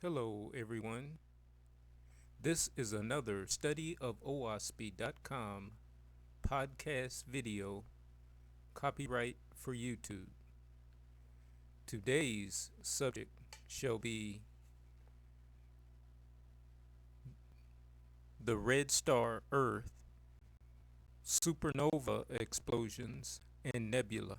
Hello, everyone. This is another study of Oahspe.com podcast video, copyright for YouTube. Today's subject shall be the Red Star Earth, supernova explosions, and nebula.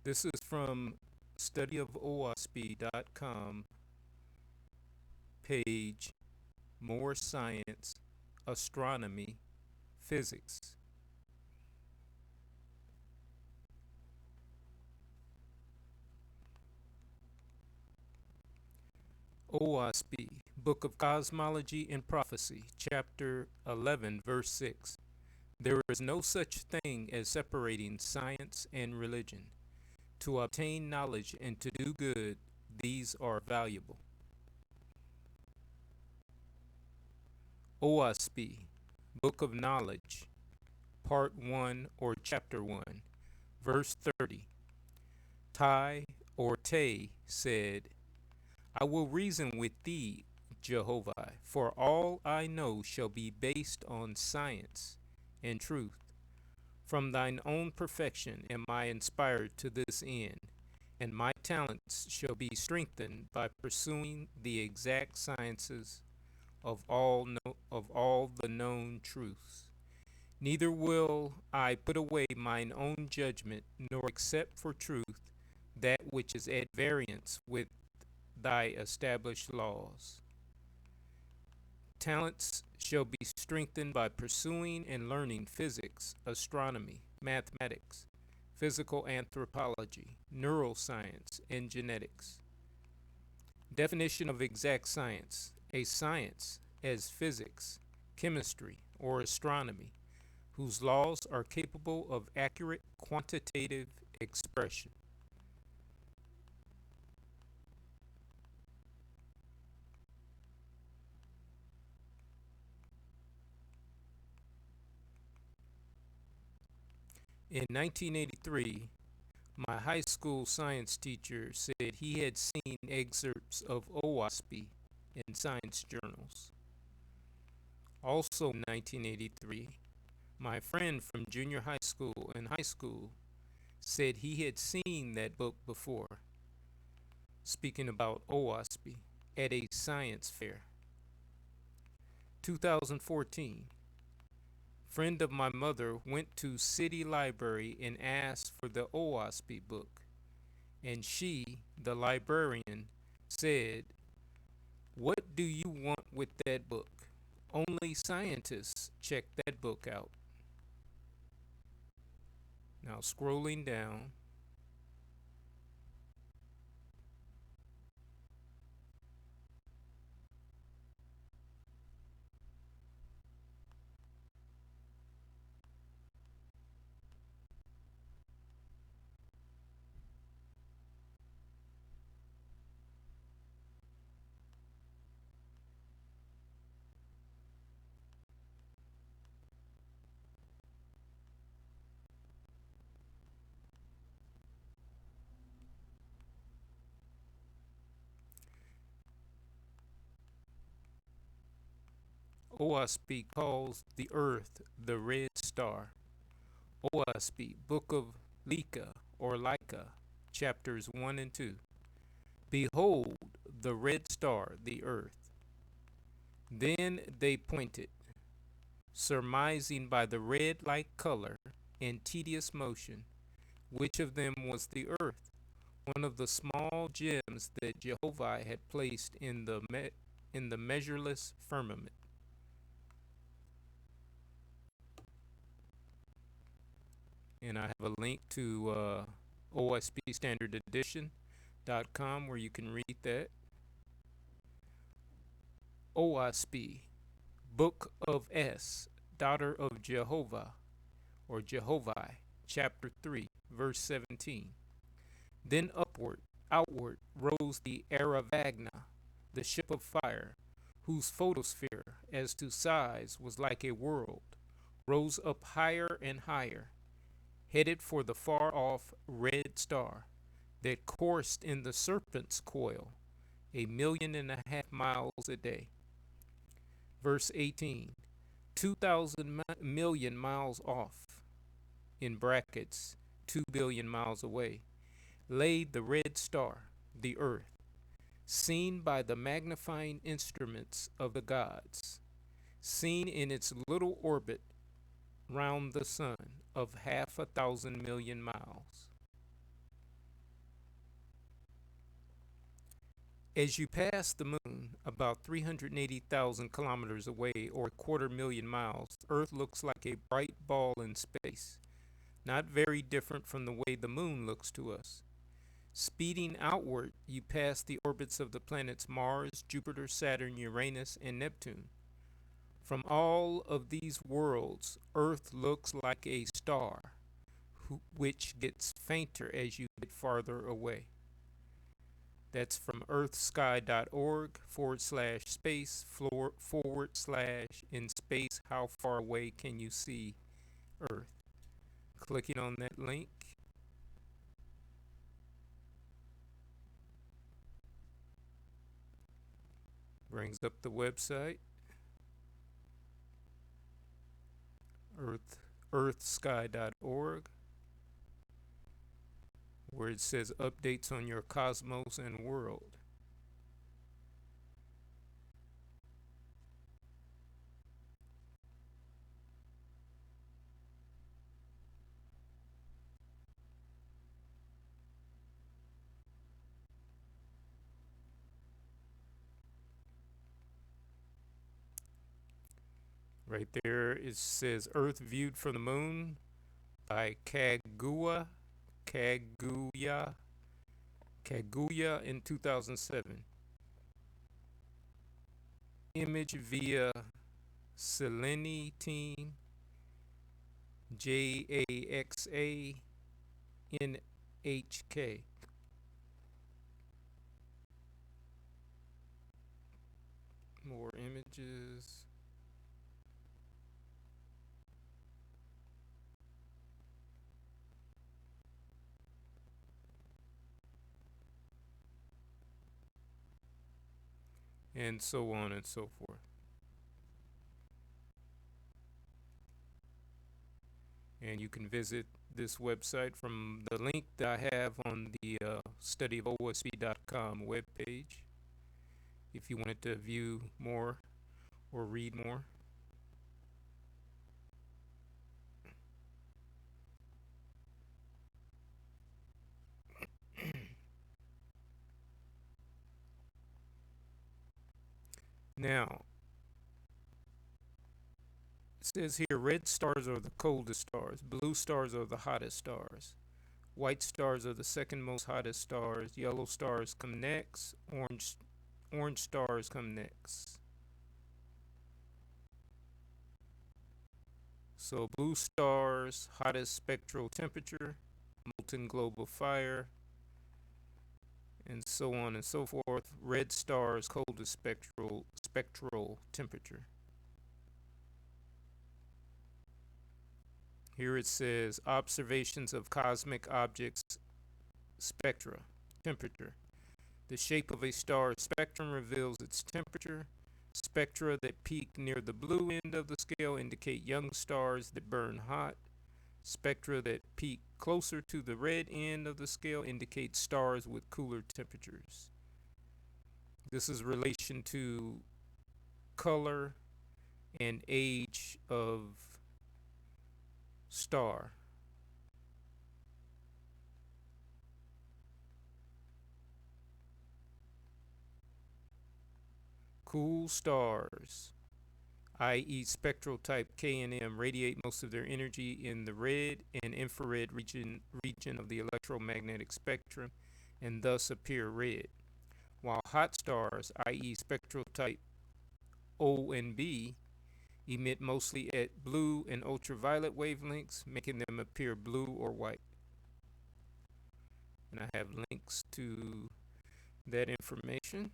This is from studyofoasp.com, page More Science, Astronomy, Physics. Oahspe, Book of Cosmology and Prophecy, Chapter 11, Verse 6. There is no such thing as separating science and religion. To obtain knowledge and to do good, these are valuable. Oahspe, Book of Knowledge, Part 1 or Chapter 1, Verse 30. Tai or Te said, I will reason with thee, Jehovah, for all I know shall be based on science and truth. From thine own perfection am I inspired to this end, and my talents shall be strengthened by pursuing the exact sciences of all the known truths. Neither will I put away mine own judgment, nor accept for truth that which is at variance with thy established laws. Talents shall be strengthened by pursuing and learning physics, astronomy, mathematics, physical anthropology, neuroscience, and genetics. Definition of exact science: a science as physics, chemistry, or astronomy, whose laws are capable of accurate quantitative expression. In 1983, my high school science teacher said he had seen excerpts of Oahspe in science journals. Also in 1983, my friend from junior high school and high school said he had seen that book before, speaking about Oahspe, at a science fair. 2014, friend of my mother went to city library and asked for the Oahspe book, and she, the librarian, said, what do you want with that book? Only scientists check that book out. Now scrolling down, Oahspe calls the earth the red star. Oahspe, Book of Lika or Lika, chapters 1 and 2. Behold the red star, the earth. Then they pointed, surmising by the red like color and tedious motion, which of them was the earth, one of the small gems that Jehovah had placed in the measureless firmament. And I have a link to OSP Standard Edition.com where you can read that. Oahspe, Book of S, Daughter of Jehovah, or Jehovah, chapter 3, verse 17. Then outward rose the Aravagna, the ship of fire, whose photosphere, as to size, was like a world, rose up higher and higher. headed for the far-off red star that coursed in the serpent's coil 1.5 million miles a day. Verse 18, 2,000 million miles off, in brackets, 2 billion miles away, lay the red star, the earth, seen by the magnifying instruments of the gods, seen in its little orbit round the sun of 500 million miles. As you pass the moon, about 380,000 kilometers away, or 250,000 miles, Earth looks like a bright ball in space, not very different from the way the moon looks to us. Speeding outward, you pass the orbits of the planets Mars, Jupiter, Saturn, Uranus, and Neptune. From all of these worlds, Earth looks like a star, which gets fainter as you get farther away. That's from earthsky.org/space/in space, how far away can you see Earth? Clicking on that link brings up the website, earthsky.org, where it says updates on your cosmos and world. Right there it says Earth viewed from the moon by Kaguya in 2007. Image via Selene team JAXA NHK. More images. And so on and so forth. And you can visit this website from the link that I have on the studyofOSP.com webpage if you wanted to view more or read more. Now, it says here red stars are the coldest stars, blue stars are the hottest stars, white stars are the second most hottest stars, yellow stars come next, orange stars come next. So blue stars, hottest spectral temperature, molten global fire, and so on and so forth. Red stars, coldest spectral temperature. Here it says observations of cosmic objects, spectra, temperature. The shape of a star's spectrum reveals its temperature. Spectra that peak near the blue end of the scale indicate young stars that burn hot. Spectra that peak closer to the red end of the scale indicate stars with cooler temperatures. This is relation to color and age of star. Cool stars, i.e. spectral type K and M, radiate most of their energy in the red and infrared region of the electromagnetic spectrum and thus appear red, while hot stars, i.e. spectral type O and B, emit mostly at blue and ultraviolet wavelengths, making them appear blue or white. And I have links to that information.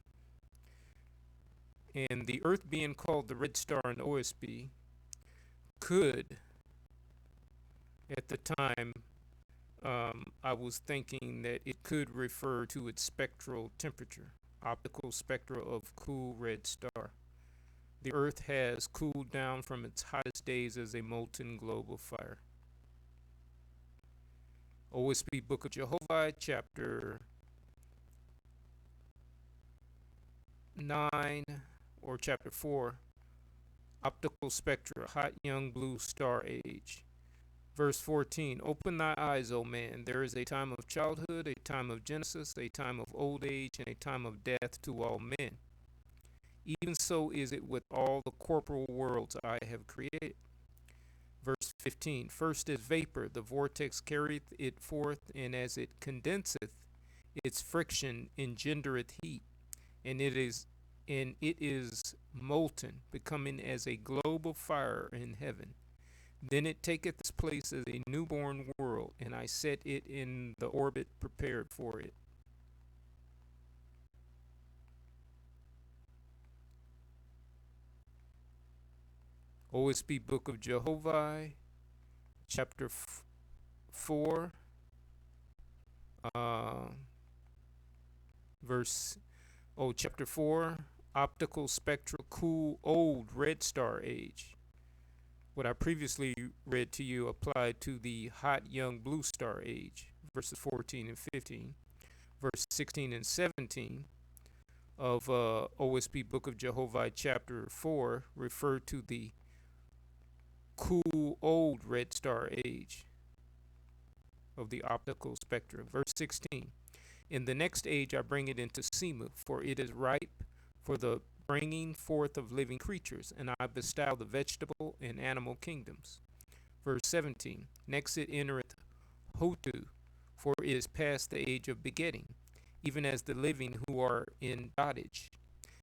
And the Earth being called the Red Star in Oahspe could, at the time, I was thinking that it could refer to its spectral temperature, optical spectra of cool red star. The Earth has cooled down from its hottest days as a molten globe of fire. Oahspe Book of Jehovah, chapter 9, or chapter 4, optical spectra, hot young blue star age. Verse 14, open thy eyes, O man. There is a time of childhood, a time of genesis, a time of old age, and a time of death to all men. Even so is it with all the corporal worlds I have created. Verse 15, first is vapor, the vortex carrieth it forth, and as it condenseth, its friction engendereth heat, and it is molten, becoming as a globe of fire in heaven. Then it taketh its place as a newborn world, and I set it in the orbit prepared for it. OSB Book of Jehovah, chapter 4, uh, chapter 4, optical spectral cool old red star age. What I previously read to you applied to the hot young blue star age, verses 14 and 15. Verse 16 and 17 of OSP Book of Jehovah, chapter 4, refer to the cool old red star age of the optical spectrum. Verse 16, in the next age I bring it into Simu, for it is ripe for the bringing forth of living creatures, and I bestow the vegetable and animal kingdoms. Verse 17, next it entereth Hotu, for it is past the age of begetting, even as the living who are in dotage.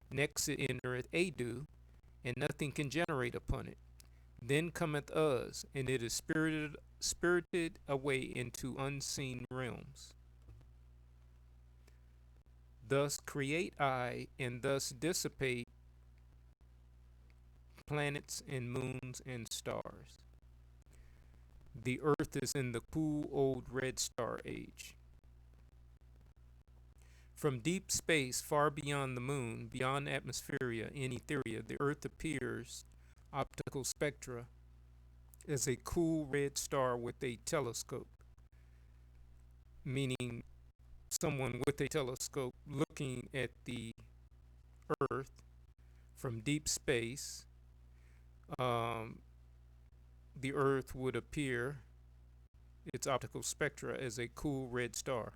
Next it entereth Adu, and nothing can generate upon it. Then cometh Uz, and it is spirited away into unseen realms. Thus create I, and thus dissipate planets and moons and stars. The earth is in the cool old red star age. From deep space, far beyond the moon, beyond atmosphere in etheria, the earth appears, optical spectra, as a cool red star with a telescope, meaning someone with a telescope looking at the earth from deep space. The earth would appear, its optical spectra, as a cool red star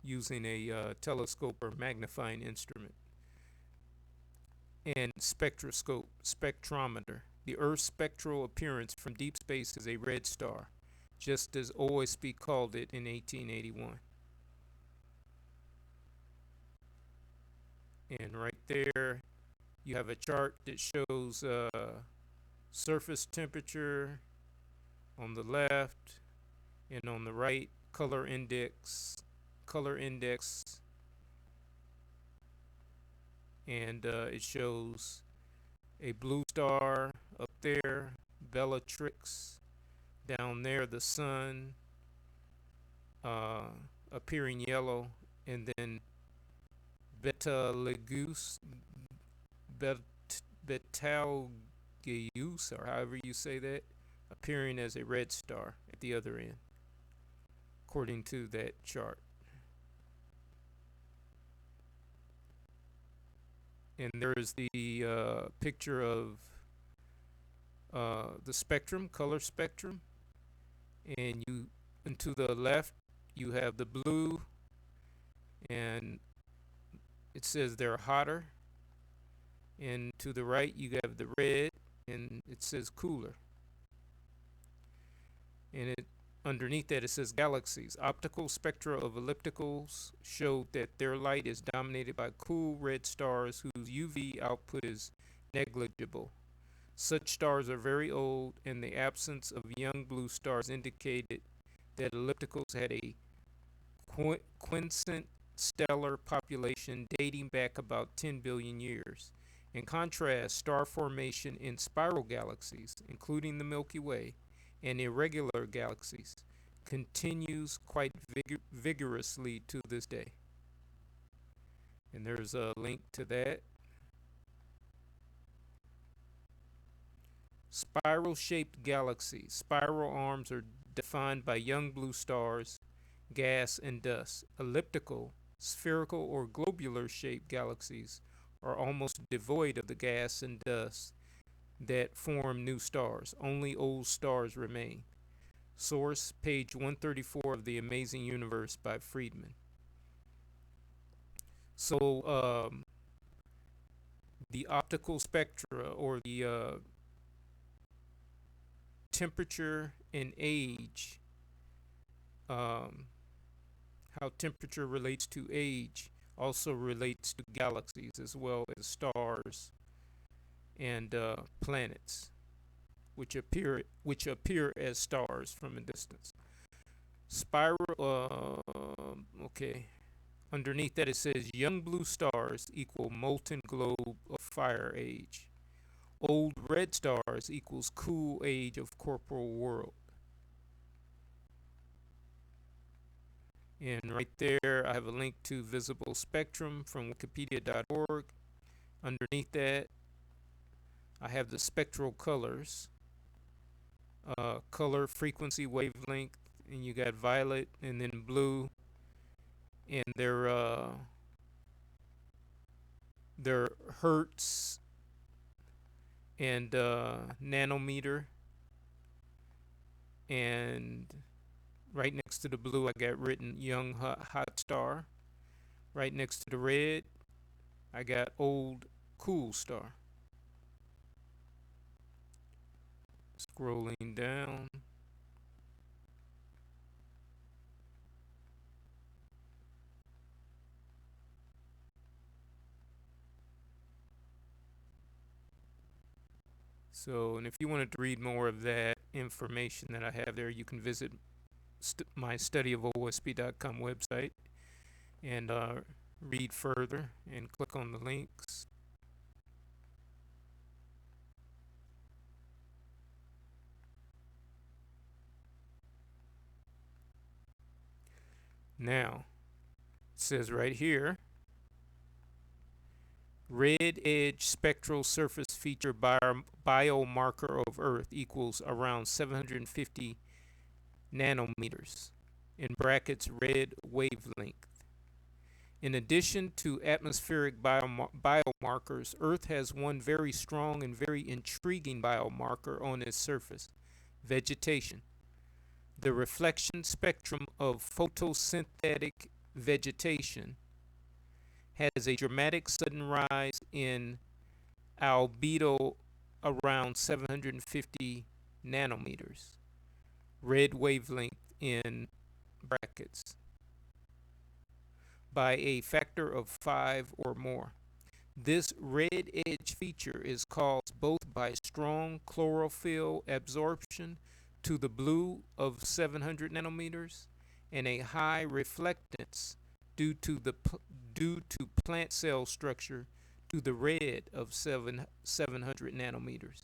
using a telescope or magnifying instrument. And spectroscope, spectrometer. The Earth's spectral appearance from deep space is a red star, just as Oahspe called it in 1881. And right there, you have a chart that shows surface temperature on the left, and on the right, color index, and it shows a blue star up there, Bellatrix. Down there, the sun appearing yellow, and then Betelgeuse, Betelgeuse, or however you say that, appearing as a red star at the other end, according to that chart. And there's the picture of the spectrum, color spectrum, and to the left you have the blue, and it says they're hotter, and to the right you have the red, and it says cooler, and underneath that it says galaxies. Optical spectra of ellipticals show that their light is dominated by cool red stars whose UV output is negligible. Such stars are very old, and the absence of young blue stars indicated that ellipticals had a quiescent stellar population dating back about 10 billion years. In contrast, star formation in spiral galaxies, including the Milky Way, and irregular galaxies, continues quite vigorously to this day. And there's a link to that. Spiral-shaped galaxies. Spiral arms are defined by young blue stars, gas, and dust. Elliptical, spherical, or globular-shaped galaxies are almost devoid of the gas and dust that form new stars. Only old stars remain. Source, page 134 of The Amazing Universe by Friedman. So, the optical spectra, or the temperature and age, how temperature relates to age also relates to galaxies as well as stars and planets, which appear as stars from a distance. Spiral. Okay. Underneath that it says young blue stars equal molten globe of fire age. Old red stars equals cool age of corporal world. And right there I have a link to visible spectrum from wikipedia.org. Underneath that I have the spectral colors, color, frequency, wavelength, and you got violet and then blue, and they're hertz and nanometer. And right next to the blue I got written young hot star. Right next to the red I got old cool star. Scrolling down. So, and if you wanted to read more of that information that I have there, you can visit my study of Oahspe.com website and read further and click on the links. Now, it says right here, red edge spectral surface feature biomarker of Earth equals around 750 nanometers, in brackets red wavelength. In addition to atmospheric biomarkers, Earth has one very strong and very intriguing biomarker on its surface: vegetation. The reflection spectrum of photosynthetic vegetation has a dramatic sudden rise in albedo around 750 nanometers, red wavelength in brackets, by a factor of 5 or more. This red edge feature is caused both by strong chlorophyll absorption to the blue of 700 nanometers and a high reflectance due to plant cell structure to the red of 700 nanometers.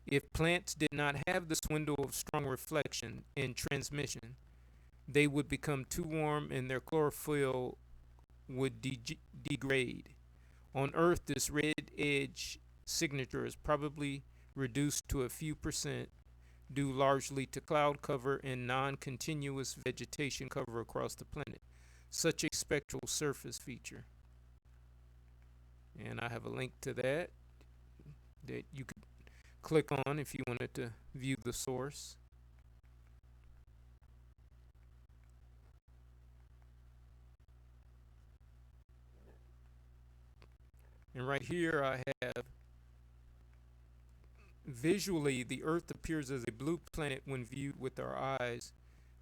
If plants did not have this window of strong reflection and transmission, they would become too warm and their chlorophyll would degrade. On Earth, this red edge signature is probably reduced to a few percent, due largely to cloud cover and non-continuous vegetation cover across the planet. Such a spectral surface feature. And I have a link to that you could click on if you wanted to view the source. And right here I have, visually the Earth appears as a blue planet when viewed with our eyes,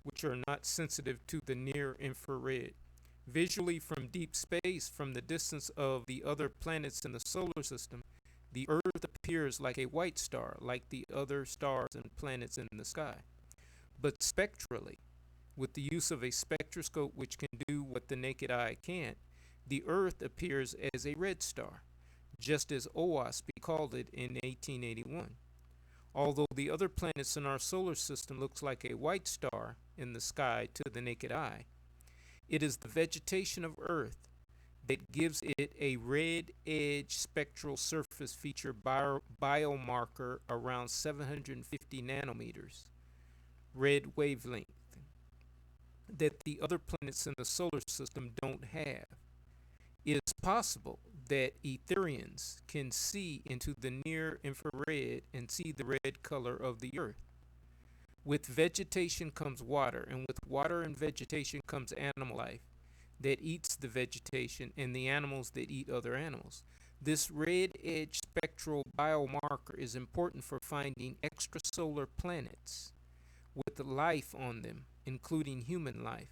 which are not sensitive to the near infrared. Visually from deep space, from the distance of the other planets in the solar system, the Earth appears like a white star, like the other stars and planets in the sky. But spectrally, With the use of a spectroscope which can do what the naked eye can't, the Earth appears as a red star, just as Oahspe called it in 1881. Although the other planets in our solar system looks like a white star in the sky to the naked eye, it is the vegetation of Earth that gives it a red edge spectral surface feature biomarker around 750 nanometers red wavelength that the other planets in the solar system don't have. It is possible that Etherians can see into the near infrared and see the red color of the Earth. With vegetation comes water, and with water and vegetation comes animal life that eats the vegetation and the animals that eat other animals. This red edge spectral biomarker is important for finding extrasolar planets with life on them, including human life.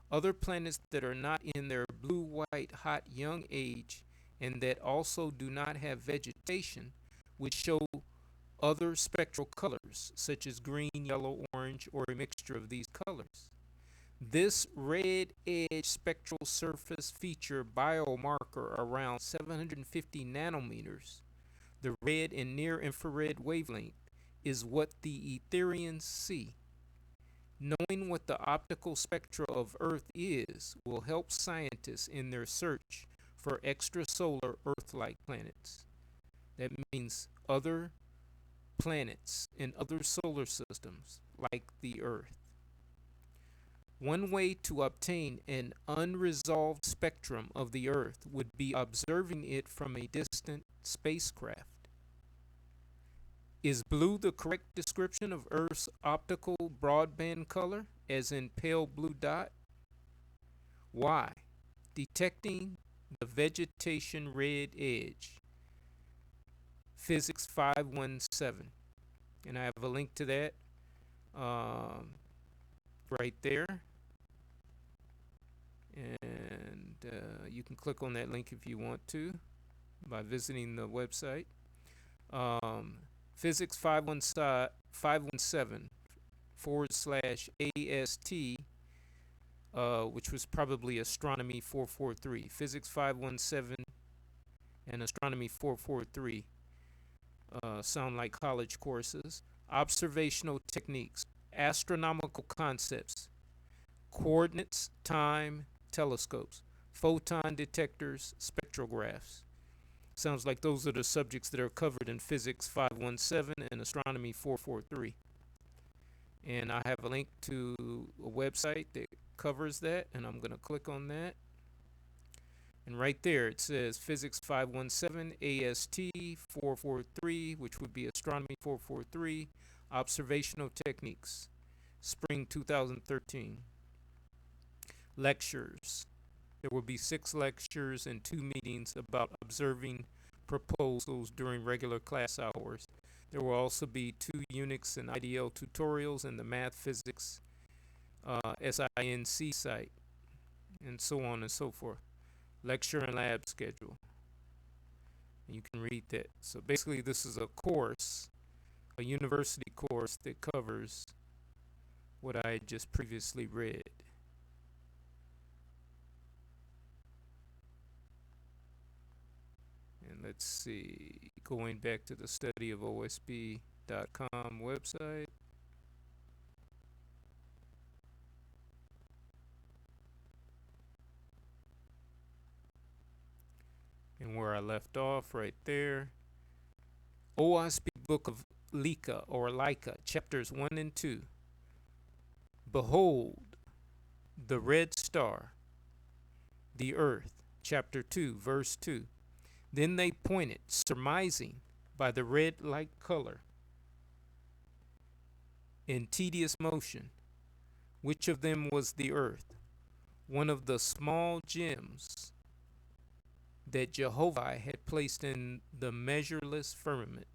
Other planets that are not in their blue, white, hot young age and that also do not have vegetation would show other spectral colors, such as green, yellow, orange, or a mixture of these colors. This red edge spectral surface feature biomarker around 750 nanometers, the red and near infrared wavelength, is what the Etherians see. Knowing what the optical spectra of Earth is will help scientists in their search for extrasolar Earth-like planets. That means other planets in other solar systems like the Earth. One way to obtain an unresolved spectrum of the Earth would be observing it from a distant spacecraft. Is blue the correct description of Earth's optical broadband color, as in pale blue dot? Why? Detecting the vegetation red edge. Physics 517. And I have a link to that right there. And you can click on that link if you want to by visiting the website. Physics 517 / AST, which was probably Astronomy 443. Physics 517 and Astronomy 443 sound like college courses. Observational techniques, astronomical concepts, coordinates, time, telescopes, photon detectors, spectrographs. Sounds like those are the subjects that are covered in Physics 517 and Astronomy 443. And I have a link to a website that covers that, and I'm going to click on that. And right there it says Physics 517 AST 443, which would be Astronomy 443, Observational Techniques, Spring 2013. Lectures. There will be 6 lectures and 2 meetings about observing proposals during regular class hours. There will also be 2 Unix and IDL tutorials in the Math Physics SINC site, and so on and so forth. Lecture and lab schedule. And you can read that. So basically this is a course, a university course that covers what I had just previously read. And let's see, going back to the study of Oahspe.com website. And where I left off right there. Oahspe Book of Lika or Leica, chapters 1 and 2. Behold, the red star, the earth, chapter 2, verse 2. Then they pointed, surmising by the red light color in tedious motion, which of them was the earth, one of the small gems that Jehovah had placed in the measureless firmament.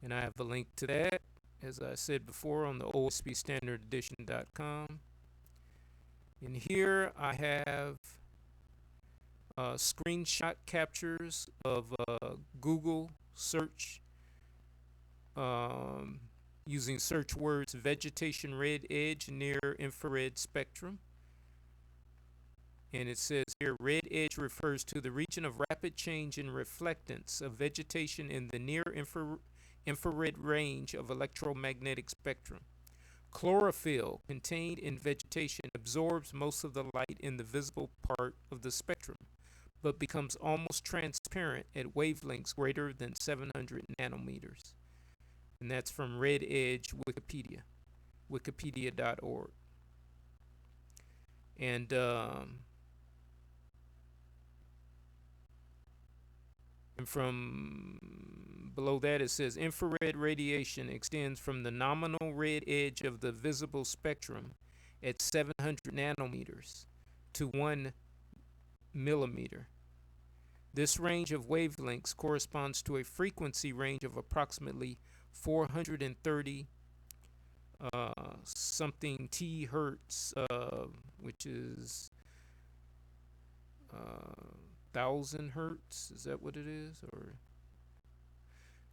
And I have a link to that, as I said before, on the OSPStandardEdition.com. And here I have screenshot captures of Google search using search words vegetation red edge near infrared spectrum. And it says here red edge refers to the region of rapid change in reflectance of vegetation in the near infrared range of electromagnetic spectrum. Chlorophyll contained in vegetation absorbs most of the light in the visible part of the spectrum, but becomes almost transparent at wavelengths greater than 700 nanometers. And that's from Red Edge Wikipedia, wikipedia.org. And from below that it says infrared radiation extends from the nominal red edge of the visible spectrum at 700 nanometers to 1 millimeter. This range of wavelengths corresponds to a frequency range of approximately 430 something T hertz, which is 1,000 hertz. Is that what it is? Or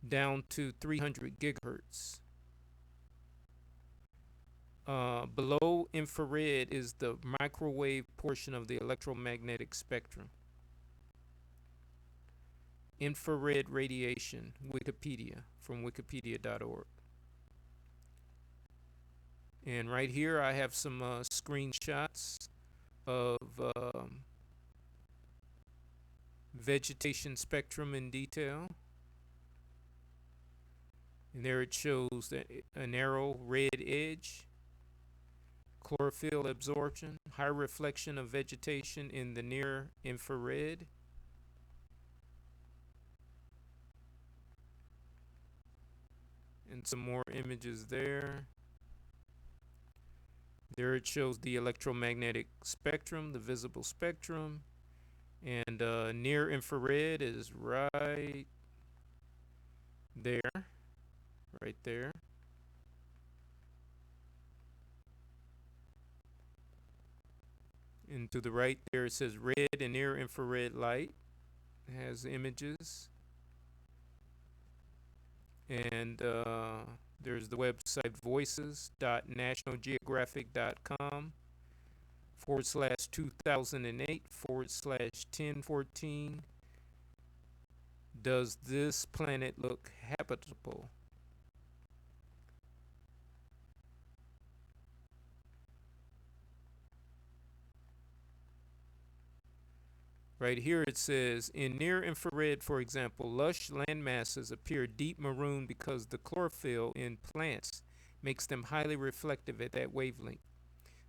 down to 300 gigahertz. Below infrared is the microwave portion of the electromagnetic spectrum. Infrared radiation, Wikipedia, from wikipedia.org. And right here I have some screenshots of vegetation spectrum in detail. And there it shows that a narrow red edge, chlorophyll absorption, high reflection of vegetation in the near infrared. And some more images there. There it shows the electromagnetic spectrum, the visible spectrum. And near infrared is right there. Right there. And to the right there it says red and near infrared light. It has images. And there's the website voices.nationalgeographic.com/2008/1014. Does this planet look habitable? Right here it says, in near infrared, for example, lush land masses appear deep maroon because the chlorophyll in plants makes them highly reflective at that wavelength.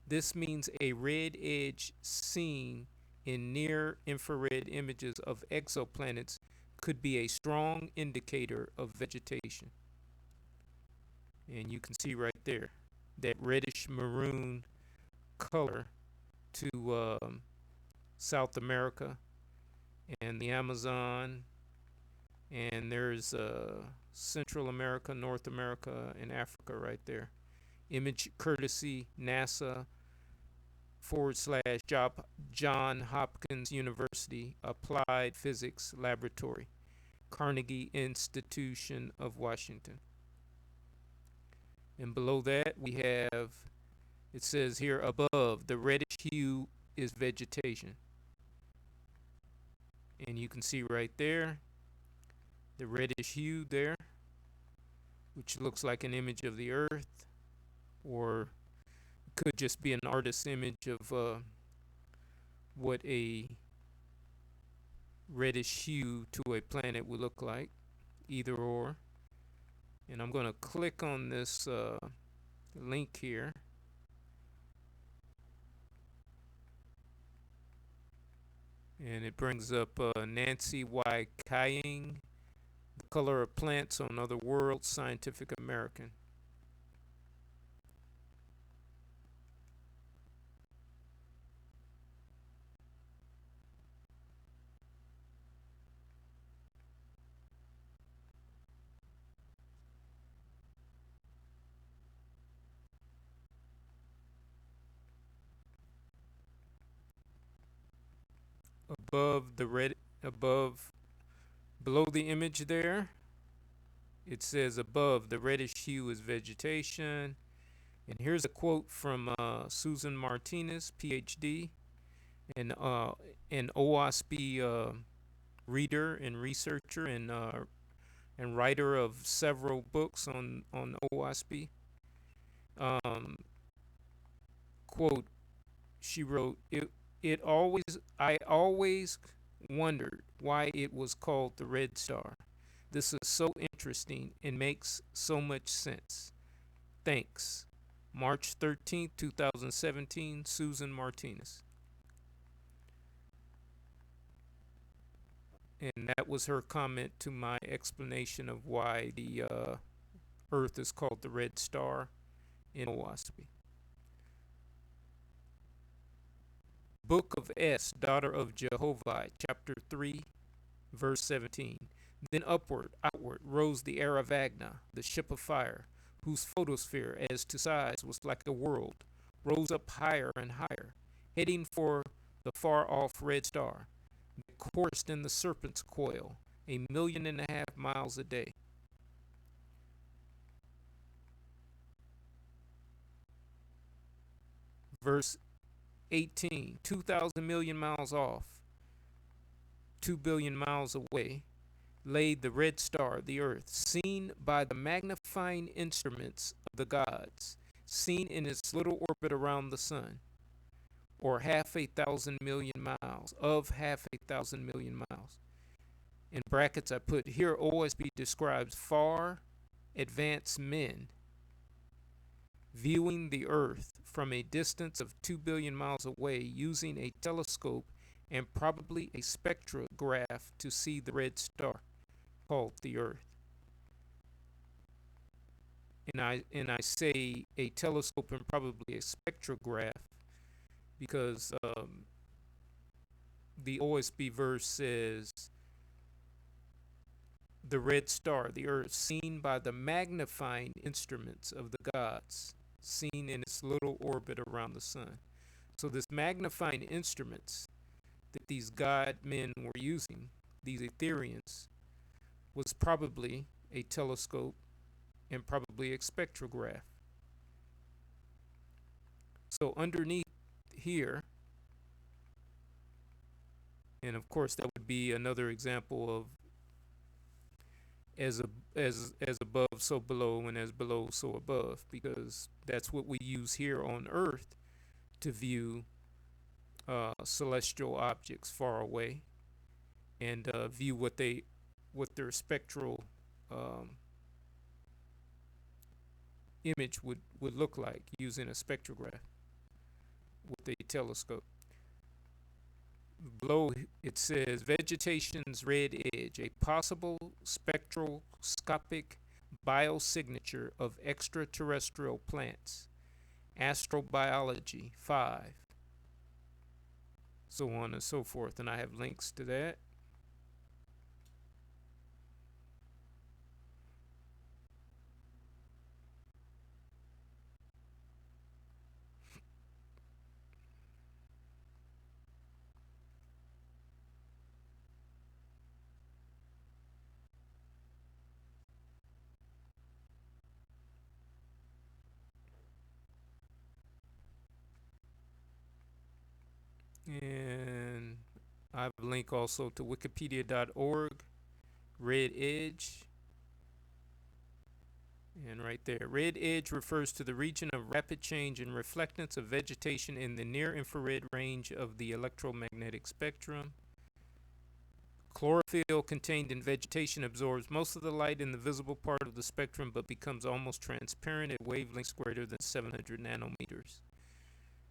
This means a red edge seen in near infrared images of exoplanets could be a strong indicator of vegetation. And you can see right there that reddish maroon color to South America and the Amazon, and there's Central America, North America, and Africa right there. Image courtesy NASA / John Hopkins University Applied Physics Laboratory, Carnegie Institution of Washington. And below that we have, it says here above, the reddish hue is vegetation. And you can see right there the reddish hue there, which looks like an image of the earth, or it could just be an artist's image of what a reddish hue to a planet would look like, either or. And I'm going to click on this link here. And it brings up Nancy Y. Ji'ay, The Color of Plants on Other Worlds, Scientific American. Above the red, below the image there, It says above, the reddish hue is vegetation. And here's a quote from Susan Martinez, PhD, an Oahspe reader and researcher and writer of several books on Oahspe. Um, quote, she wrote, it always I always wondered why it was called the Red Star. This is so interesting and makes so much sense. Thanks. March 13th, 2017, Susan Martinez. And that was her comment to my explanation of why the Earth is called the Red Star in Oahspe. Book of Es, daughter of Jehovah, chapter 3, verse 17. Then outward rose the Aravagna, the ship of fire, whose photosphere as to size was like a world, rose up higher and higher, heading for the far off red star, that coursed in the serpent's coil, 1.5 million miles a day. Verse 18, 2,000 million miles off, 2 billion miles away, lay the red star, the earth, seen by the magnifying instruments of the gods, seen in its little orbit around the sun, or half a thousand million miles, of half a thousand million miles. In brackets, I put here Oahspe describes far advanced men viewing the earth from a distance of 2 billion miles away using a telescope and probably a spectrograph to see the red star called the earth. And I say a telescope and probably a spectrograph because the Oahspe verse says the red star, the earth, seen by the magnifying instruments of the gods, seen in its little orbit around the sun. So this magnifying instruments that these god men were using, these Etherians, was probably a telescope and probably a spectrograph. So underneath here, and of course that would be another example of as above so below and as below so above, because that's what we use here on earth to view celestial objects far away and view what their spectral um, image would look like using a spectrograph with a telescope. Below it says vegetation's red edge, a possible spectroscopic biosignature of extraterrestrial plants. Astrobiology 5. So on and so forth. And I have links to that. And I have a link also to wikipedia.org, Red Edge. And right there, red edge refers to the region of rapid change and reflectance of vegetation in the near infrared range of the electromagnetic spectrum. Chlorophyll contained in vegetation absorbs most of the light in the visible part of the spectrum but becomes almost transparent at wavelengths greater than 700 nanometers.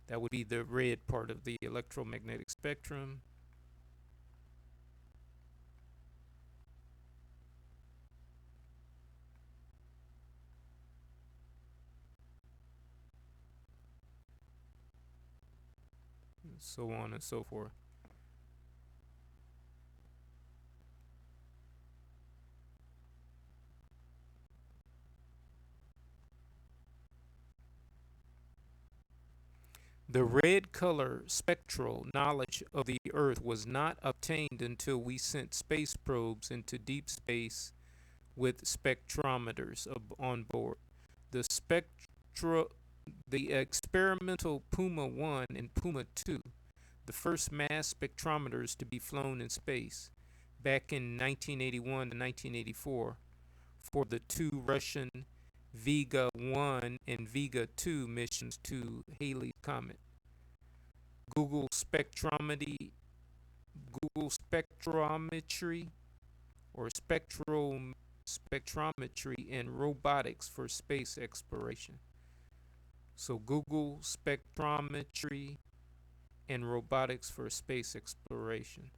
That would be the red part of the electromagnetic spectrum. And so on and so forth. The red color spectral knowledge of the Earth was not obtained until we sent space probes into deep space with spectrometers on board. The spectra, the experimental Puma 1 and Puma 2, the first mass spectrometers to be flown in space back in 1981 to 1984 for the two Russian Vega 1 and Vega 2 missions to Halley's Comet. Google spectrometry, Google spectrometry or spectrometry and robotics for space exploration. So Google spectrometry and robotics for space exploration.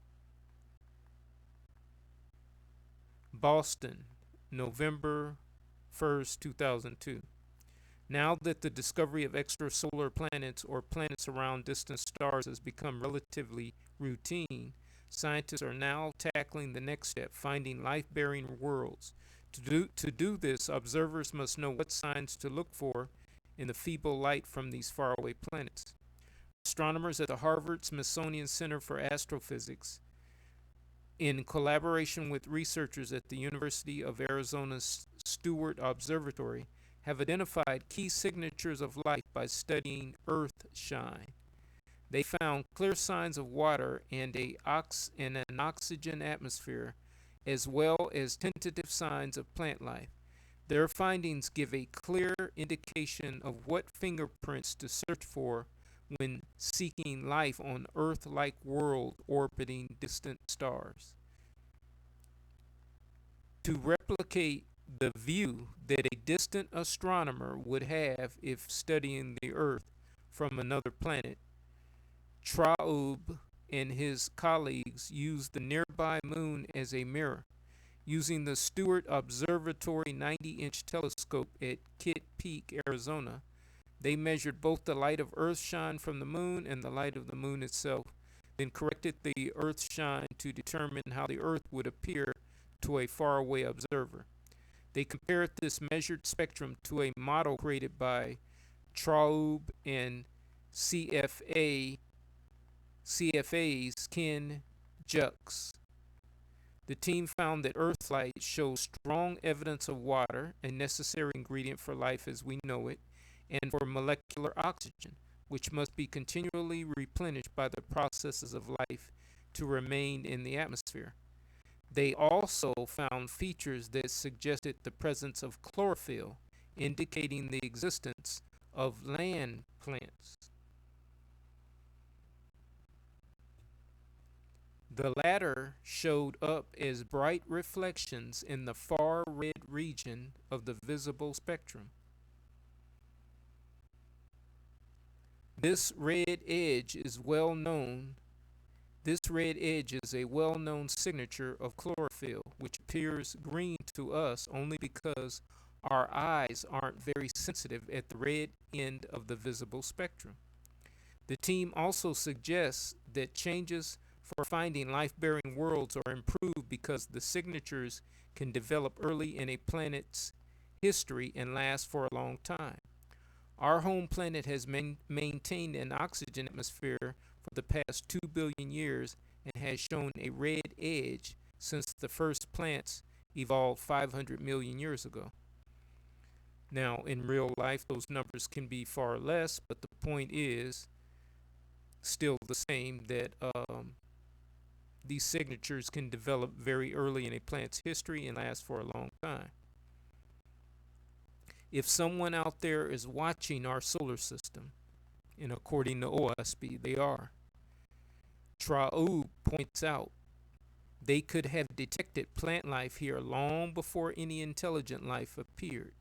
Boston, November 1st, 2002. Now that the discovery of extrasolar planets or planets around distant stars has become relatively routine, scientists are now tackling the next step, finding life-bearing worlds. To do this, observers must know what signs to look for in the feeble light from these faraway planets. Astronomers at the Harvard Smithsonian Center for Astrophysics, in collaboration with researchers at the University of Arizona's Stewart Observatory, have identified key signatures of life by studying Earth shine. They found clear signs of water and an oxygen atmosphere, as well as tentative signs of plant life. Their findings give a clear indication of what fingerprints to search for when seeking life on Earth-like world orbiting distant stars. To replicate the view that a distant astronomer would have if studying the Earth from another planet, Traub and his colleagues used the nearby moon as a mirror. Using the Stewart Observatory 90-inch telescope at Kitt Peak, Arizona, they measured both the light of Earth shine from the moon and the light of the moon itself, then corrected the Earth shine to determine how the Earth would appear to a faraway observer. They compared this measured spectrum to a model created by Traub and CFA's Ken Jux. The team found that Earth light shows strong evidence of water, a necessary ingredient for life as we know it, and for molecular oxygen, which must be continually replenished by the processes of life to remain in the atmosphere. They also found features that suggested the presence of chlorophyll, indicating the existence of land plants. The latter showed up as bright reflections in the far red region of the visible spectrum. This red edge is a well-known signature of chlorophyll, which appears green to us only because our eyes aren't very sensitive at the red end of the visible spectrum. The team also suggests that changes for finding life-bearing worlds are improved because the signatures can develop early in a planet's history and last for a long time. Our home planet has maintained an oxygen atmosphere for the past 2 billion years and has shown a red edge since the first plants evolved 500 million years ago. Now, in real life, those numbers can be far less, but the point is still the same, that these signatures can develop very early in a plant's history and last for a long time. If someone out there is watching our solar system, and according to Oahspe, they are, Traub points out they could have detected plant life here long before any intelligent life appeared.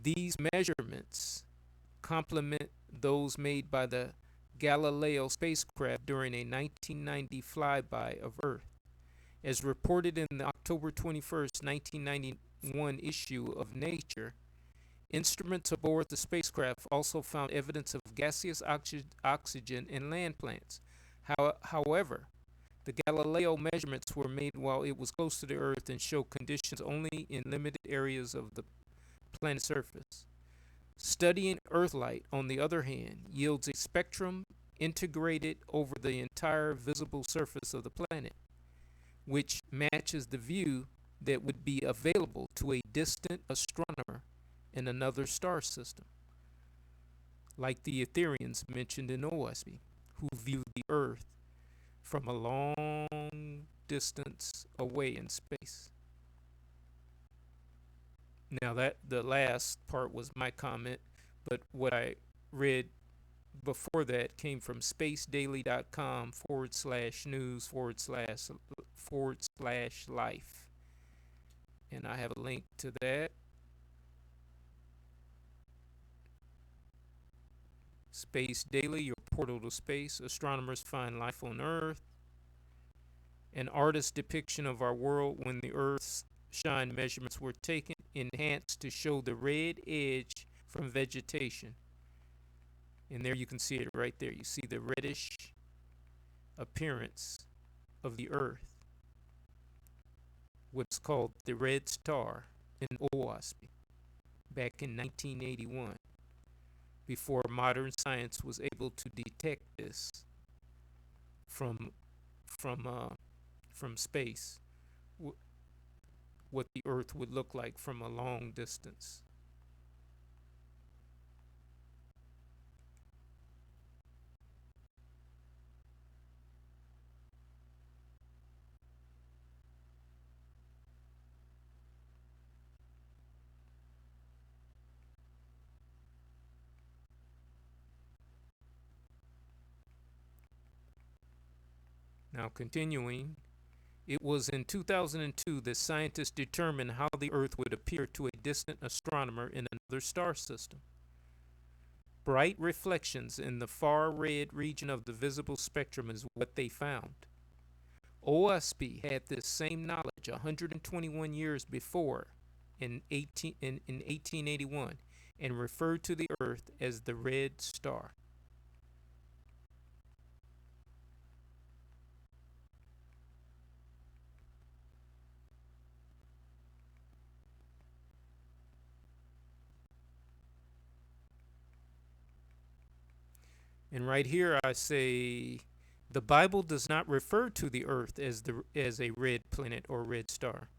These measurements complement those made by the Galileo spacecraft during a 1990 flyby of Earth. As reported in the October 21st, 1991 issue of Nature, instruments aboard the spacecraft also found evidence of gaseous oxygen in land plants. However, the Galileo measurements were made while it was close to the Earth and show conditions only in limited areas of the planet's surface. Studying Earthlight, on the other hand, yields a spectrum integrated over the entire visible surface of the planet, which matches the view that would be available to a distant astronomer in another star system, like the Ethereans mentioned in Oahspe, who view the Earth from a long distance away in space. Now that the last part was my comment, but what I read before that came from spacedaily.com /news / life. And I have a link to that. Space Daily, your portal to space. Astronomers find life on Earth. An artist's depiction of our world when the Earth's shine measurements were taken, enhanced to show the red edge from vegetation. And there you can see it right there. You see the reddish appearance of the Earth, what's called the Red Star in Oahspe back in 1981, before modern science was able to detect this from space, what the Earth would look like from a long distance. Now continuing, it was in 2002 that scientists determined how the Earth would appear to a distant astronomer in another star system. Bright reflections in the far red region of the visible spectrum is what they found. Oahspe had this same knowledge 121 years before in 1881 and referred to the Earth as the Red Star. And right here I say the Bible does not refer to the Earth as a red planet or red star.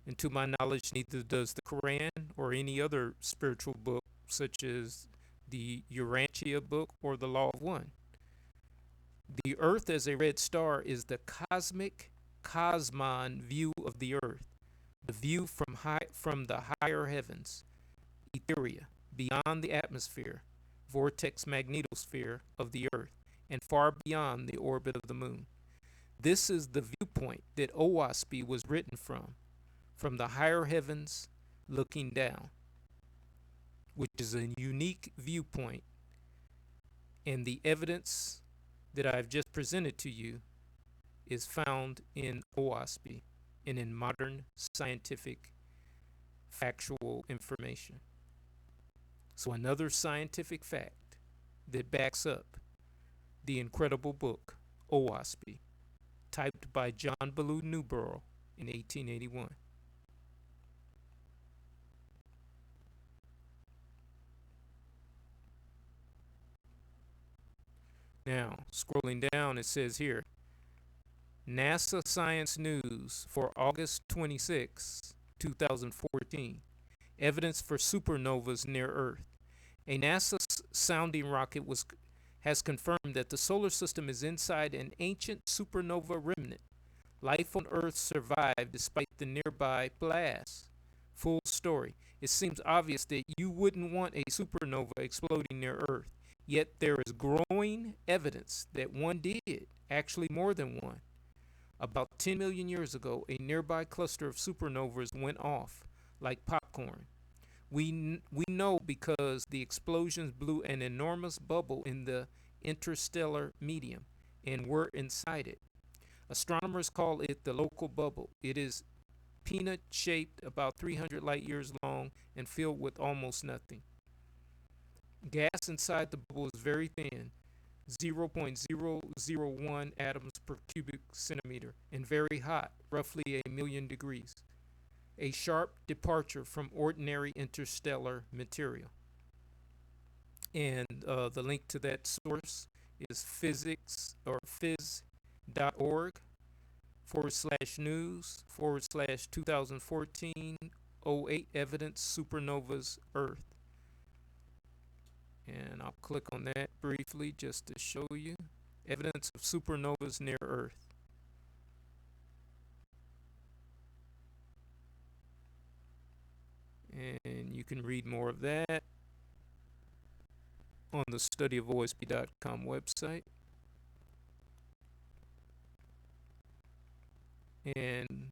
And to my knowledge, neither does the Quran or any other spiritual book such as the Urantia book or the Law of One. The Earth as a red star is the cosmic cosmon view of the Earth, the view from the higher heavens, etheria, beyond the atmosphere, vortex magnetosphere of the Earth, and far beyond the orbit of the moon. This is the viewpoint that Oahspe was written from the higher heavens looking down, which is a unique viewpoint, and the evidence that I've just presented to you is found in Oahspe and in modern scientific factual information. So another scientific fact that backs up the incredible book Oahspe, typed by John Ballou Newborough in 1881. Now, scrolling down, it says here, NASA Science News for August 26, 2014. Evidence for supernovas near Earth. A NASA sounding rocket has confirmed that the solar system is inside an ancient supernova remnant. Life on Earth survived despite the nearby blast. Full story. It seems obvious that you wouldn't want a supernova exploding near Earth. Yet there is growing evidence that one did, actually more than one. About 10 million years ago, a nearby cluster of supernovas went off like popcorn. We know because the explosions blew an enormous bubble in the interstellar medium and were inside it. Astronomers call it the local bubble. It is peanut-shaped, about 300 light years long, and filled with almost nothing. Gas inside the bubble is very thin, 0.001 atoms per cubic centimeter, and very hot, roughly 1,000,000 degrees. A sharp departure from ordinary interstellar material. And the link to that source is phys.org. news/2014/08 evidence supernovas Earth. And I'll click on that briefly just to show you evidence of supernovas near Earth. And you can read more of that on the studyofoasp.com website. And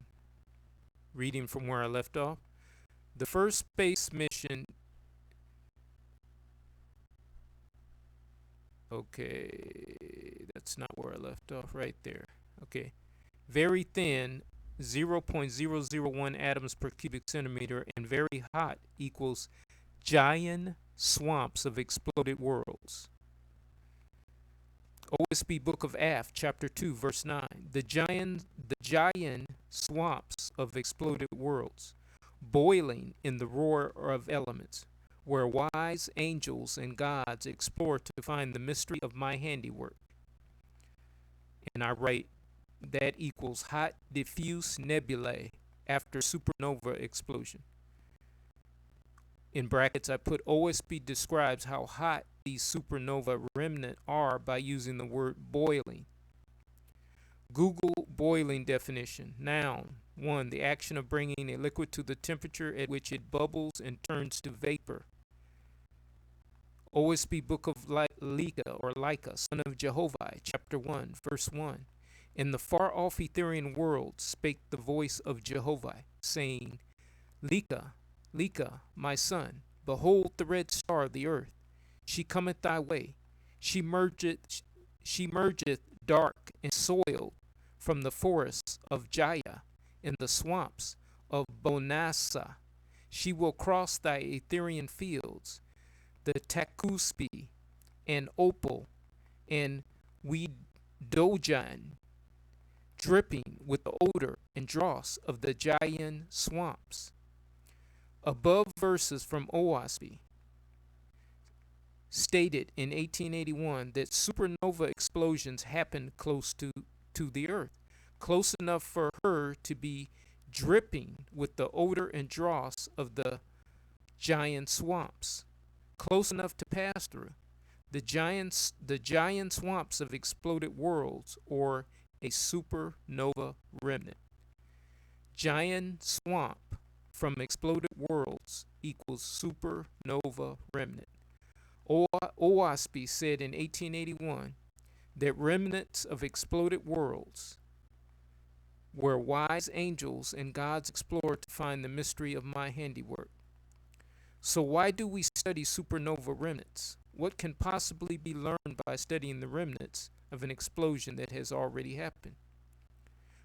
reading from where I left off, the first space mission. Okay, that's not where I left off, right there. Okay, very thin, 0.001 atoms per cubic centimeter, and very hot equals ji'ayan swamps of exploded worlds. Oahspe Book of Af, chapter 2, verse 9. The ji'ayan swamps of exploded worlds, boiling in the roar of elements, where wise angels and gods explore to find the mystery of my handiwork. And I write that equals hot diffuse nebulae after supernova explosion. In brackets, I put Oahspe describes how hot these supernova remnant are by using the word boiling. Google boiling definition. Noun. 1. The action of bringing a liquid to the temperature at which it bubbles and turns to vapor. Oahspe Book of Leica, son of Jehovah, chapter 1, verse 1. In the far-off Etherian world spake the voice of Jehovah, saying, Leica, my son, behold the red star of the earth. She cometh thy way. She mergeth dark and soil from the forests of Ji'ay in the swamps of Bonassa. She will cross thy Etherian fields, the Takuspi and Opal and Wedojan, dripping with the odor and dross of the ji'ayan swamps. Above verses from Oahspe stated in 1881 that supernova explosions happen close to the Earth, close enough for her to be dripping with the odor and dross of the ji'ayan swamps, close enough to pass through. The ji'ayan swamps of exploded worlds, or a supernova remnant. Ji'ayan swamp from exploded worlds equals supernova remnant. Oahspe said in 1881 that remnants of exploded worlds, where wise angels and gods explore to find the mystery of my handiwork. So why do we study supernova remnants? What can possibly be learned by studying the remnants of an explosion that has already happened?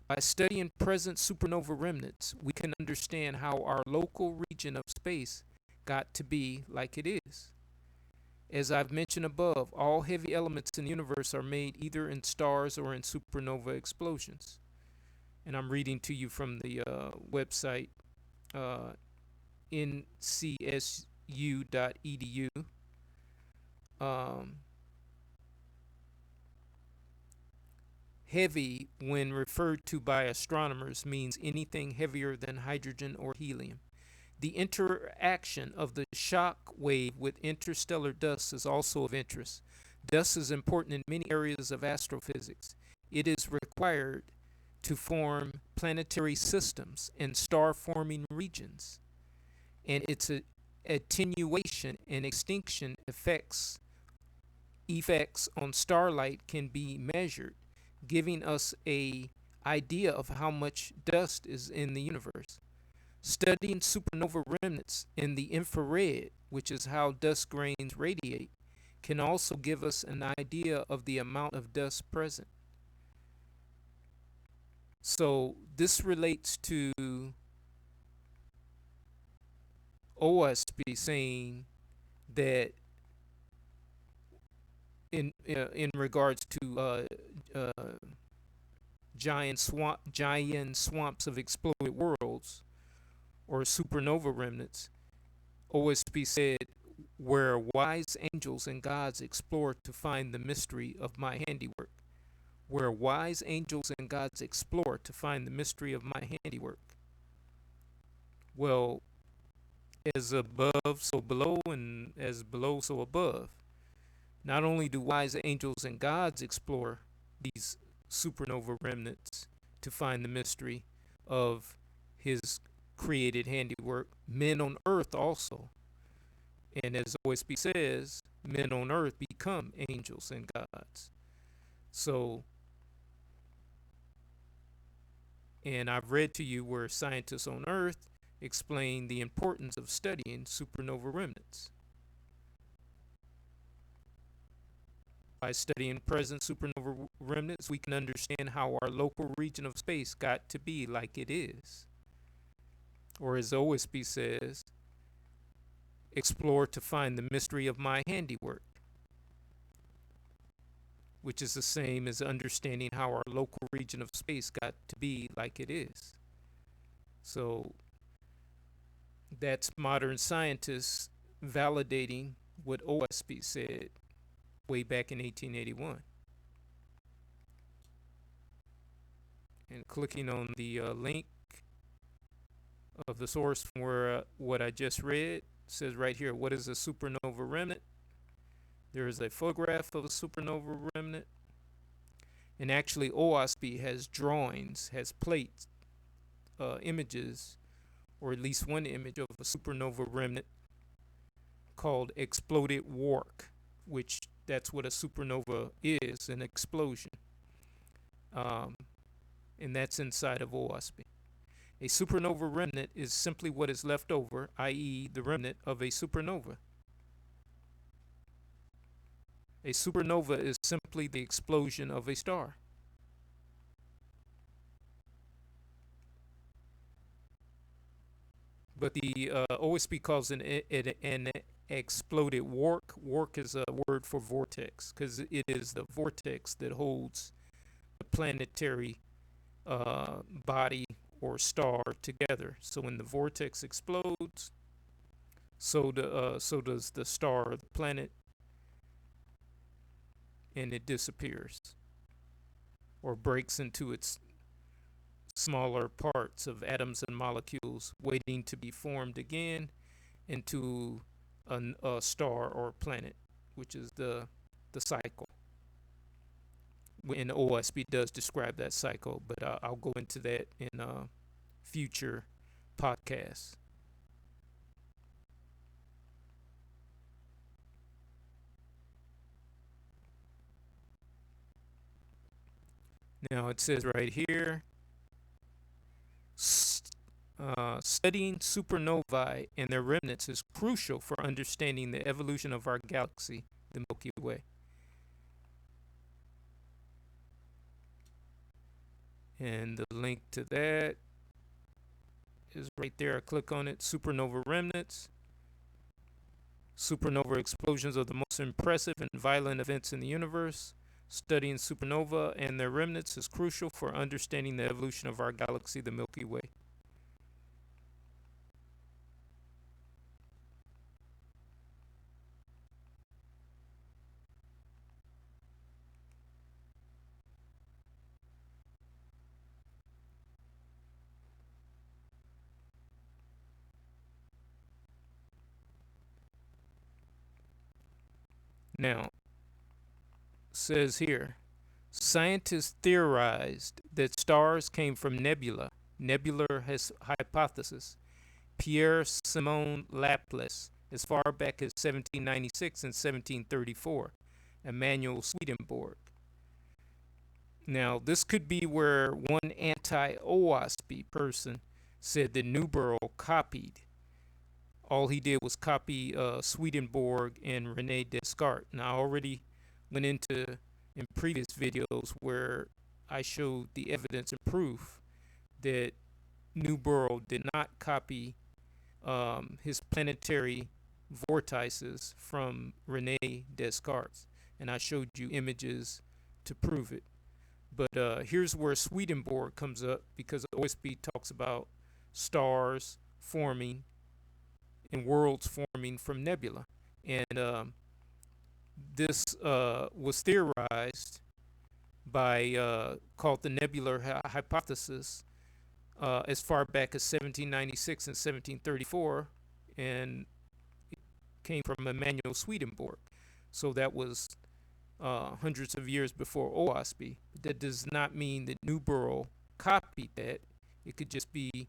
By studying present supernova remnants, we can understand how our local region of space got to be like it is. As I've mentioned above, all heavy elements in the universe are made either in stars or in supernova explosions. And I'm reading to you from the website ncsu.edu. Heavy, when referred to by astronomers, means anything heavier than hydrogen or helium. The interaction of the shock wave with interstellar dust is also of interest. Dust is important in many areas of astrophysics. It is required to form planetary systems and star-forming regions, and its attenuation and extinction effects on starlight can be measured, giving us an idea of how much dust is in the universe. Studying supernova remnants in the infrared, which is how dust grains radiate, can also give us an idea of the amount of dust present. So this relates to Oahspe saying that in regards to ji'ayan swamps of exploded worlds, or supernova remnants, Oahspe said, where wise angels and gods explore to find the mystery of my handiwork. where wise angels and gods explore to find the mystery of my handiwork. Well, as above, so below, and as below, so above. Not only do wise angels and gods explore these supernova remnants to find the mystery of his created handiwork, men on earth also. And as Oahspe says, men on earth become angels and gods. So, and I've read to you where scientists on earth explain the importance of studying supernova remnants. By studying present supernova remnants, we can understand how our local region of space got to be like it is. Or as Oahspe says, explore to find the mystery of my handiwork, which is the same as understanding how our local region of space got to be like it is. So that's modern scientists validating what Oahspe said way back in 1881. And clicking on the link of the source from where what I just read says right here, what is a supernova remnant? There is a photograph of a supernova remnant. And actually, Oahspe has drawings, has plates, images, or at least one image of a supernova remnant called exploded quark, which that's what a supernova is, an explosion. And that's inside of Oahspe. A supernova remnant is simply what is left over, i.e., the remnant of a supernova. A supernova is simply the explosion of a star. But the Oahspe calls it an exploded quark. Quark is a word for vortex because it is the vortex that holds the planetary body or star together. So when the vortex explodes, so does the star or the planet, and it disappears or breaks into its smaller parts of atoms and molecules, waiting to be formed again into a star or planet, which is the cycle. And Oahspe does describe that cycle, but I'll go into that in future podcasts. Now it says right here, studying supernovae and their remnants is crucial for understanding the evolution of our galaxy, the Milky Way. And the link to that is right there. I click on it. Supernova remnants. Supernova explosions are the most impressive and violent events in the universe. Studying supernova and their remnants is crucial for understanding the evolution of our galaxy, the Milky Way. Now, says here, scientists theorized that stars came from nebula, nebular hypothesis, Pierre Simon Laplace, as far back as 1796 and 1734, Emanuel Swedenborg. Now, this could be where one anti-Oahspe person said that Newborough copied. All he did was copy Swedenborg and Rene Descartes. Now, I already went into in previous videos where I showed the evidence and proof that Newborough did not copy his planetary vortices from Rene Descartes, and I showed you images to prove it. But here's where Swedenborg comes up, because Oahspe talks about stars forming and worlds forming from nebula. And this was theorized by called the Nebular hypothesis as far back as 1796 and 1734, and it came from Emanuel Swedenborg. So that was hundreds of years before Oahspe. That does not mean that Newborough copied that. It could just be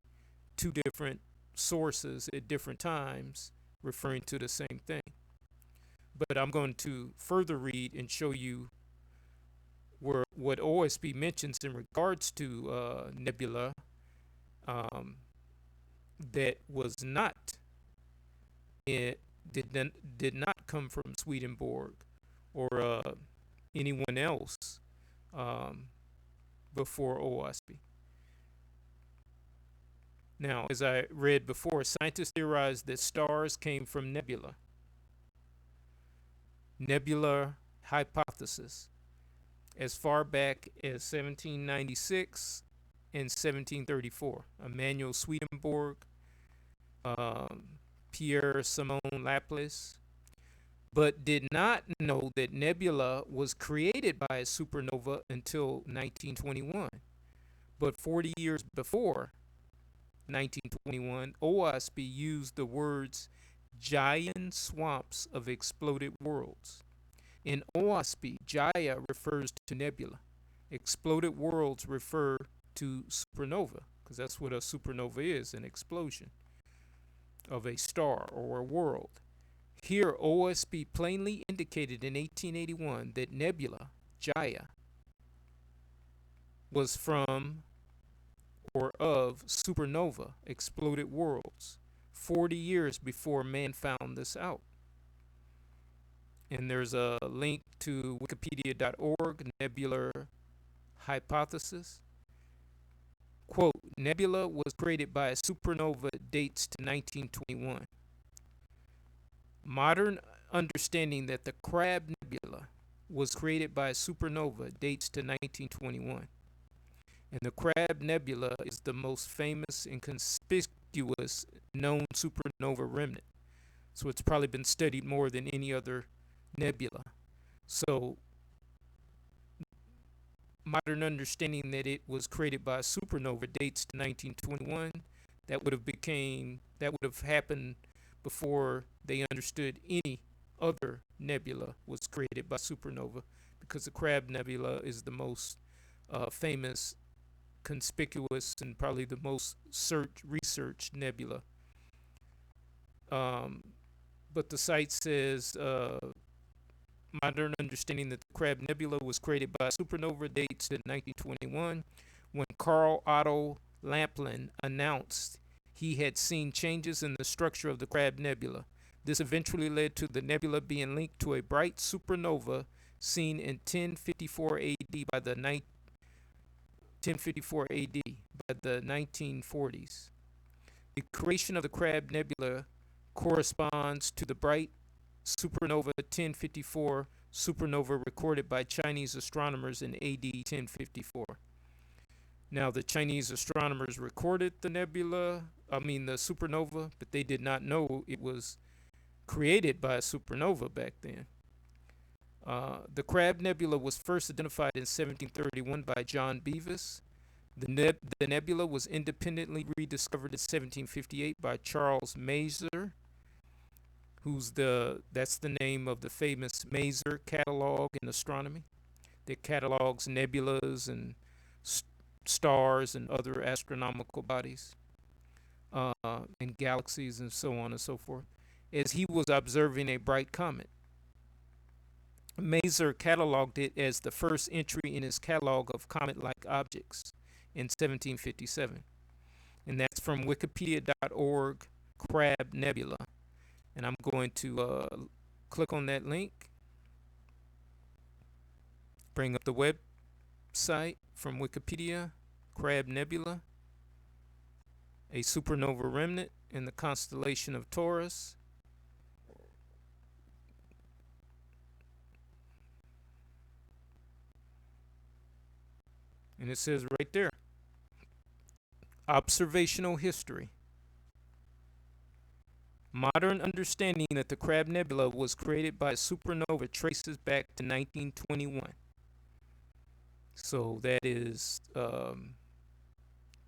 two different sources at different times referring to the same thing. But I'm going to further read and show you what Oahspe mentions in regards to nebula um, that was not it did not come from Swedenborg or anyone else um, before Oahspe. Now, as I read before, scientists theorized that stars came from nebula. Nebular hypothesis as far back as 1796 and 1734. Emanuel Swedenborg, um, Pierre Simon Laplace, but did not know that nebula was created by a supernova until 1921. But 40 years before 1921, Oahspe used the words ji'ayan swamps of exploded worlds. In Oahspe, ji'ay refers to nebula. Exploded worlds refer to supernova, because that's what a supernova is, an explosion of a star or a world. Here, Oahspe plainly indicated in 1881 that nebula, ji'ay, was from or of supernova, exploded worlds, 40 years before man found this out. And there's a link to wikipedia.org, nebular hypothesis. Quote, nebula was created by a supernova, dates to 1921. Modern understanding that the Crab Nebula was created by a supernova dates to 1921. And the Crab Nebula is the most famous and conspicuous known supernova remnant. So it's probably been studied more than any other nebula. So modern understanding that it was created by a supernova dates to 1921. That would have happened before they understood any other nebula was created by supernova, because the Crab Nebula is the most famous, conspicuous, and probably the most researched nebula. But the site says modern understanding that the Crab Nebula was created by a supernova dates to 1921, when Carl Otto Lamplin announced he had seen changes in the structure of the Crab Nebula. This eventually led to the nebula being linked to a bright supernova seen in 1054 AD by the 1940s. The creation of the Crab Nebula corresponds to the bright supernova 1054 supernova recorded by Chinese astronomers in AD 1054. Now, the Chinese astronomers recorded the supernova, but they did not know it was created by a supernova back then. The Crab Nebula was first identified in 1731 by John Bevis. The nebula was independently rediscovered in 1758 by Charles Maser, that's the name of the famous Maser catalog in astronomy that catalogs nebulas and stars and other astronomical bodies and galaxies and so on and so forth, as he was observing a bright comet. Maser cataloged it as the first entry in his catalog of comet-like objects in 1757. And that's from wikipedia.org, Crab Nebula. And I'm going to click on that link, bring up the website from Wikipedia, Crab Nebula, a supernova remnant in the constellation of Taurus. And it says right there, observational history. Modern understanding that the Crab Nebula was created by a supernova traces back to 1921. So that is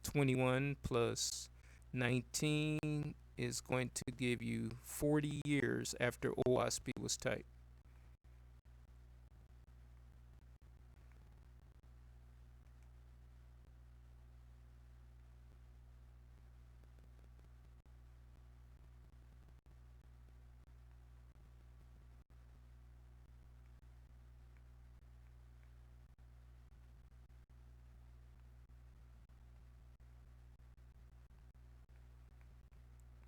21 plus 19 is going to give you 40 years after Oahspe was typed.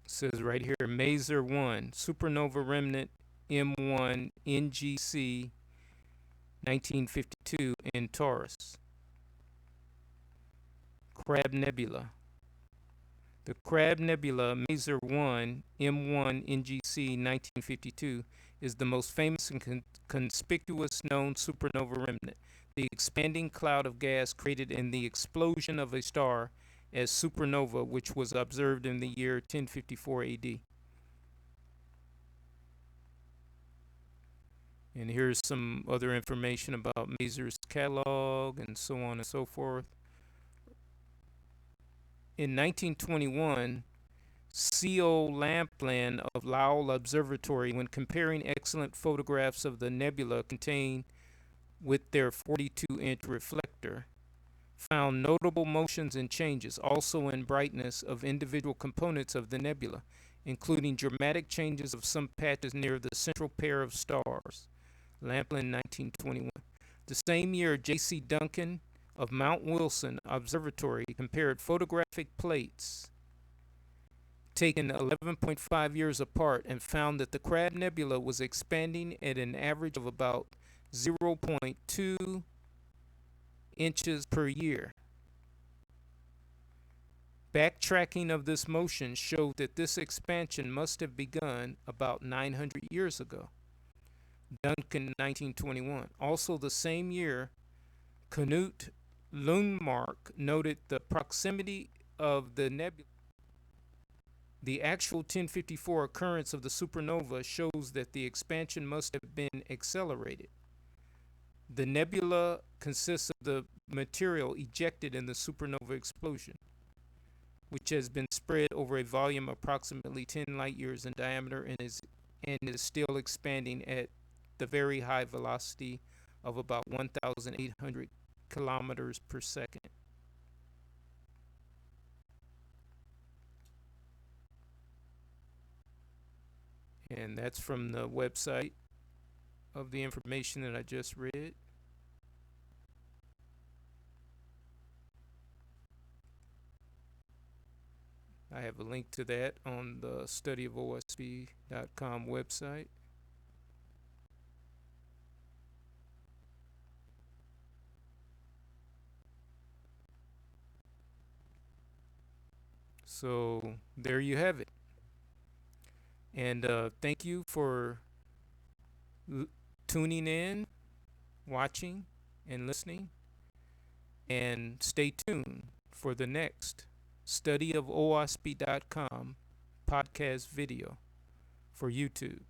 It says right here, Maser 1, supernova remnant M1 NGC 1952 in Taurus. Crab Nebula. The Crab Nebula Maser 1 M1 NGC 1952 is the most famous and conspicuous known supernova remnant, the expanding cloud of gas created in the explosion of a star as supernova, which was observed in the year 1054 AD. And here's some other information about Maser's catalog and so on and so forth. In 1921, C.O. Lampland of Lowell Observatory, when comparing excellent photographs of the nebula contained with their 42-inch reflector, found notable motions and changes also in brightness of individual components of the nebula, including dramatic changes of some patches near the central pair of stars. Lampland, 1921. The same year, J.C. Duncan of Mount Wilson Observatory compared photographic plates taken 11.5 years apart and found that the Crab Nebula was expanding at an average of about 0.2 inches per year. Backtracking of this motion showed that this expansion must have begun about 900 years ago. Duncan, 1921. Also the same year, Knut Lundmark noted the proximity of the nebula. The actual 1054 occurrence of the supernova shows that the expansion must have been accelerated. The nebula consists of the material ejected in the supernova explosion, which has been spread over a volume approximately 10 light years in diameter and is still expanding at the very high velocity of about 1,800 kilometers per second. And that's from the website of the information that I just read. I have a link to that on the studyofoahspe.com website. So there you have it. And thank you for tuning in, watching, and listening. And stay tuned for the next studyofoahspe.com podcast video for YouTube.